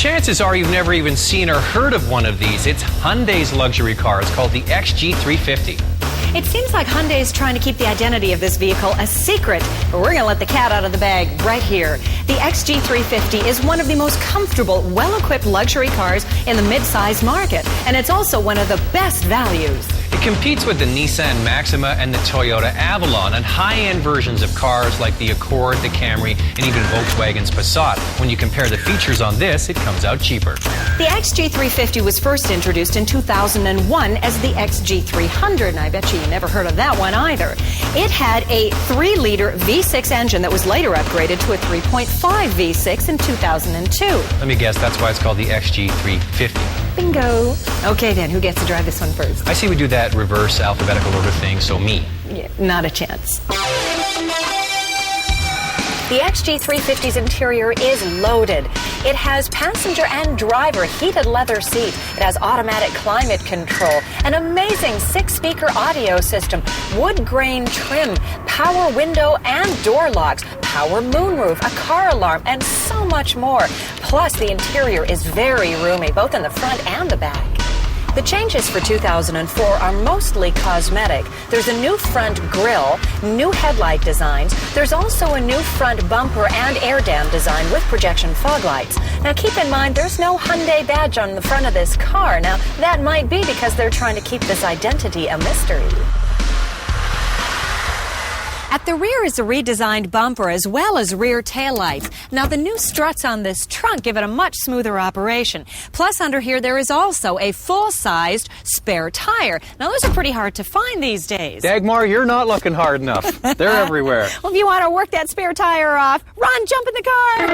chances are you've never even seen or heard of one of these. It's Hyundai's luxury car. It's called the XG350. It seems like Hyundai is trying to keep the identity of this vehicle a secret, but we're going to let the cat out of the bag right here. The XG350 is one of the most comfortable, well-equipped luxury cars in the mid-size market, and it's also one of the best values. It competes with the Nissan Maxima and the Toyota Avalon and high-end versions of cars like the Accord, the Camry, and even Volkswagen's Passat. When you compare the features on this, it comes out cheaper. The XG350 was first introduced in 2001 as the XG300, and I bet you never heard of that one either. It had a 3-liter V6 engine that was later upgraded to a 3.5 V6 in 2002. Let me guess, that's why it's called the XG350. Bingo. Okay then, who gets to drive this one first? I see we do that reverse alphabetical order thing, so me. Yeah, not a chance. The XG350's interior is loaded. It has passenger and driver heated leather seats. It has automatic climate control, an amazing 6-speaker audio system, wood grain trim, power window and door locks, power moonroof, a car alarm, and so much more. Plus, the interior is very roomy, both in the front and the back. The changes for 2004 are mostly cosmetic. There's a new front grille, new headlight designs. There's also a new front bumper and air dam design with projection fog lights. Now keep in mind, there's no Hyundai badge on the front of this car. Now that might be because they're trying to keep this identity a mystery. At the rear is a redesigned bumper as well as rear taillights. Now the new struts on this trunk give it a much smoother operation. Plus under here there is also a full-sized spare tire. Now those are pretty hard to find these days. Dagmar, you're not looking hard enough. They're everywhere. Well, if you want to work that spare tire off, run, jump in the car.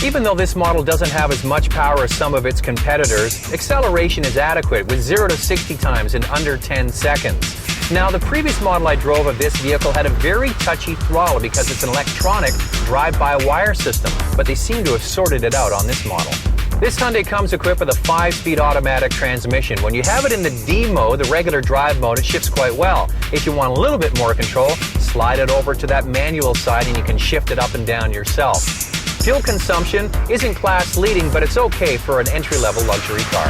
Even though this model doesn't have as much power as some of its competitors, acceleration is adequate with 0 to 60 times in under 10 seconds. Now, the previous model I drove of this vehicle had a very touchy throttle because it's an electronic drive-by-wire system, but they seem to have sorted it out on this model. This Hyundai comes equipped with a 5-speed automatic transmission. When you have it in the D mode, the regular drive mode, it shifts quite well. If you want a little bit more control, slide it over to that manual side and you can shift it up and down yourself. Fuel consumption isn't class-leading, but it's okay for an entry-level luxury car.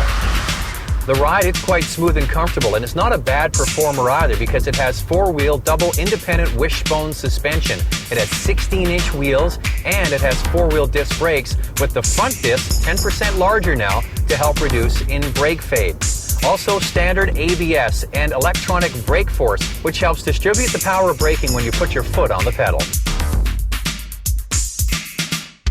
The ride, it's quite smooth and comfortable, and it's not a bad performer either because it has 4-wheel double independent wishbone suspension. It has 16-inch wheels, and it has 4-wheel disc brakes with the front disc 10% larger now to help reduce in brake fade. Also standard ABS and electronic brake force, which helps distribute the power of braking when you put your foot on the pedal.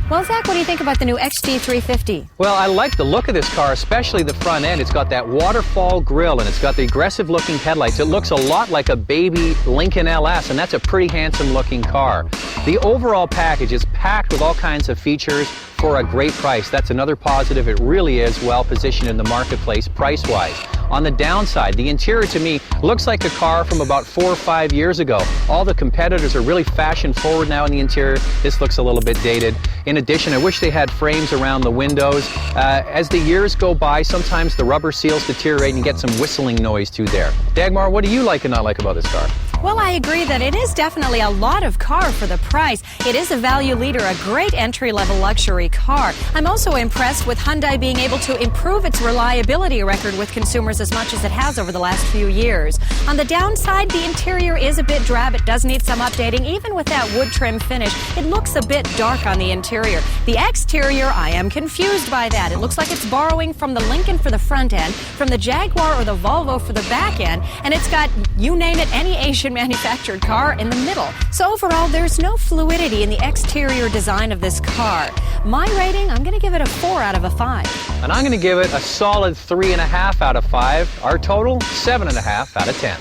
Well, Zach, what do you think about the new XG350? Well, I like the look of this car, especially the front end. It's got that waterfall grille, and it's got the aggressive-looking headlights. It looks a lot like a baby Lincoln LS, and that's a pretty handsome-looking car. The overall package is packed with all kinds of features for a great price. That's another positive. It really is well positioned in the marketplace price-wise. On the downside, the interior to me looks like a car from about 4 or 5 years ago. All the competitors are really fashion-forward now in the interior. This looks a little bit dated. In addition, I wish they had frames around the windows. As the years go by, sometimes the rubber seals deteriorate and you get some whistling noise too there. Dagmar, what do you like and not like about this car? Well, I agree that it is definitely a lot of car for the price. It is a value leader, a great entry-level luxury car. I'm also impressed with Hyundai being able to improve its reliability record with consumers as much as it has over the last few years. On the downside, the interior is a bit drab. It does need some updating. Even with that wood trim finish, it looks a bit dark on the interior. The exterior, I am confused by that. It looks like it's borrowing from the Lincoln for the front end, from the Jaguar or the Volvo for the back end, and it's got, you name it, any Asian manufactured car in the middle. So overall, there's no fluidity in the exterior design of this car. My rating, I'm going to give it a 4 out of 5. And I'm going to give it a solid 3.5 out of 5. Our total, 7.5 out of 10.